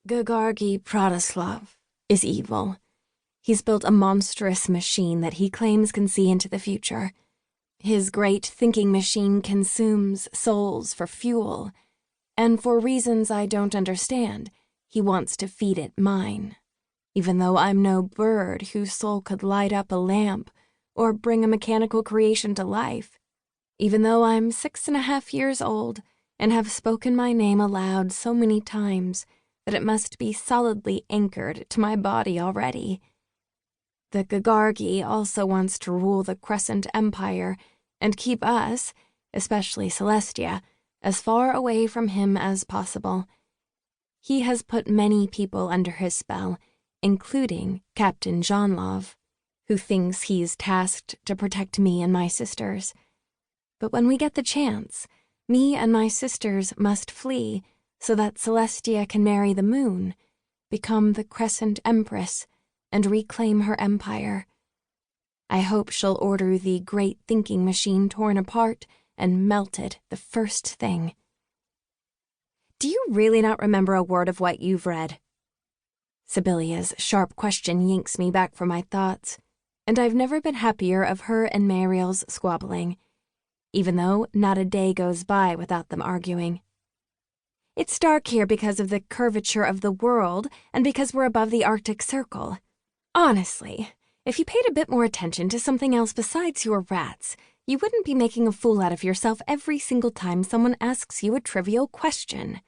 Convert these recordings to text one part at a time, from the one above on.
Gagargi Prataslav is evil. He's built a monstrous machine that he claims can see into the future. His great thinking machine consumes souls for fuel, and for reasons I don't understand, he wants to feed it mine, even though I'm no bird whose soul could light up a lamp or bring a mechanical creation to life, even though I'm 6.5 years old and have spoken my name aloud so many times that it must be solidly anchored to my body already. The Gagargi also wants to rule the Crescent Empire and keep us, especially Celestia, as far away from him as possible. He has put many people under his spell, including Captain Johnlov, who thinks he's tasked to protect me and my sisters. But when we get the chance, me and my sisters must flee so that Celestia can marry the moon, become the Crescent Empress, and reclaim her empire. I hope she'll order the great thinking machine torn apart and melted the first thing. Do you really not remember a word of what you've read? Sibelia's sharp question yanks me back from my thoughts, and I've never been happier of her and Mariel's squabbling, even though not a day goes by without them arguing. It's dark here because of the curvature of the world and because we're above the Arctic Circle. Honestly, if you paid a bit more attention to something else besides your rats, you wouldn't be making a fool out of yourself every single time someone asks you a trivial question.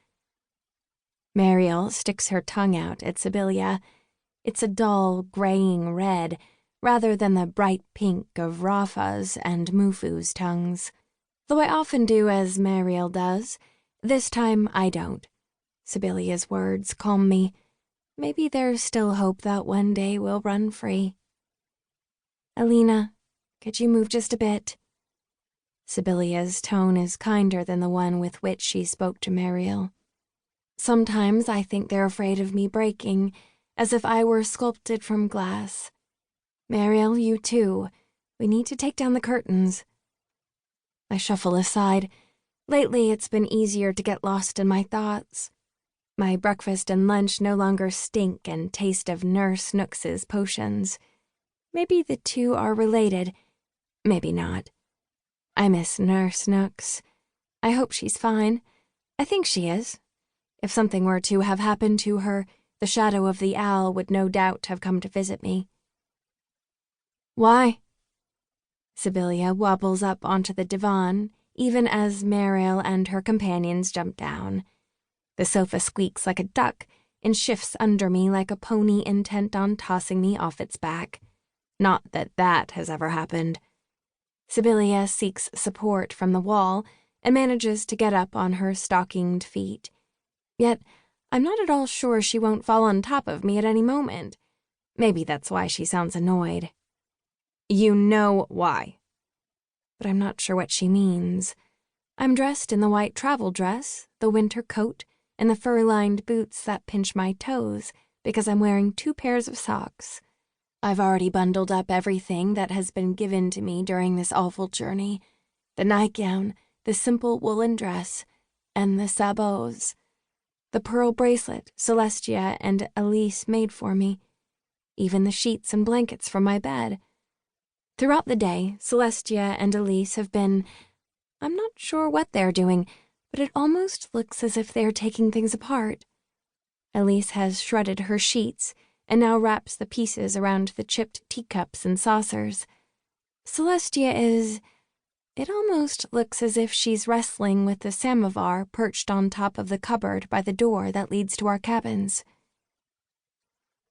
Mariel sticks her tongue out at Sibylla. It's a dull, graying red, rather than the bright pink of Rafa's and Mufu's tongues. Though I often do as Mariel does, this time I don't. Sibylla's words calm me. Maybe there's still hope that one day we'll run free. Alina, could you move just a bit? Sibylla's tone is kinder than the one with which she spoke to Mariel. Sometimes I think they're afraid of me breaking, as if I were sculpted from glass. Mariel, you too. We need to take down the curtains. I shuffle aside. Lately, it's been easier to get lost in my thoughts. My breakfast and lunch no longer stink and taste of Nurse Nooks's potions. Maybe the two are related. Maybe not. I miss Nurse Nooks. I hope she's fine. I think she is. If something were to have happened to her, the shadow of the owl would no doubt have come to visit me. Why? Sibylla wobbles up onto the divan, even as Mariel and her companions jump down. The sofa squeaks like a duck and shifts under me like a pony intent on tossing me off its back. Not that that has ever happened. Sibylla seeks support from the wall and manages to get up on her stockinged feet. Yet, I'm not at all sure she won't fall on top of me at any moment. Maybe that's why she sounds annoyed. You know why. But I'm not sure what she means. I'm dressed in the white travel dress, the winter coat, and the fur-lined boots that pinch my toes because I'm wearing 2 pairs of socks. I've already bundled up everything that has been given to me during this awful journey. The nightgown, the simple woolen dress, and the sabots. The pearl bracelet Celestia and Elise made for me. Even the sheets and blankets from my bed. Throughout the day, Celestia and Elise have been... I'm not sure what they're doing, but it almost looks as if they're taking things apart. Elise has shredded her sheets and now wraps the pieces around the chipped teacups and saucers. Celestia is... It almost looks as if she's wrestling with the samovar perched on top of the cupboard by the door that leads to our cabins.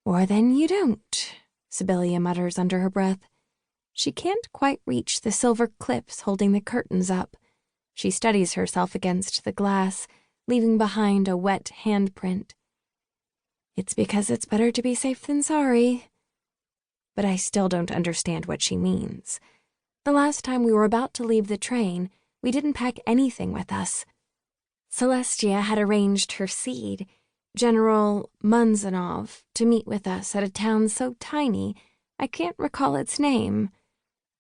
Or then you don't, Sibylla mutters under her breath. She can't quite reach the silver clips holding the curtains up. She steadies herself against the glass, leaving behind a wet handprint. It's because it's better to be safe than sorry. But I still don't understand what she means. The last time we were about to leave the train, we didn't pack anything with us. Celestia had arranged her seed, General Munzanov, to meet with us at a town so tiny I can't recall its name.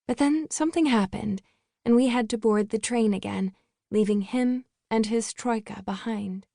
But then something happened, and we had to board the train again, leaving him and his troika behind.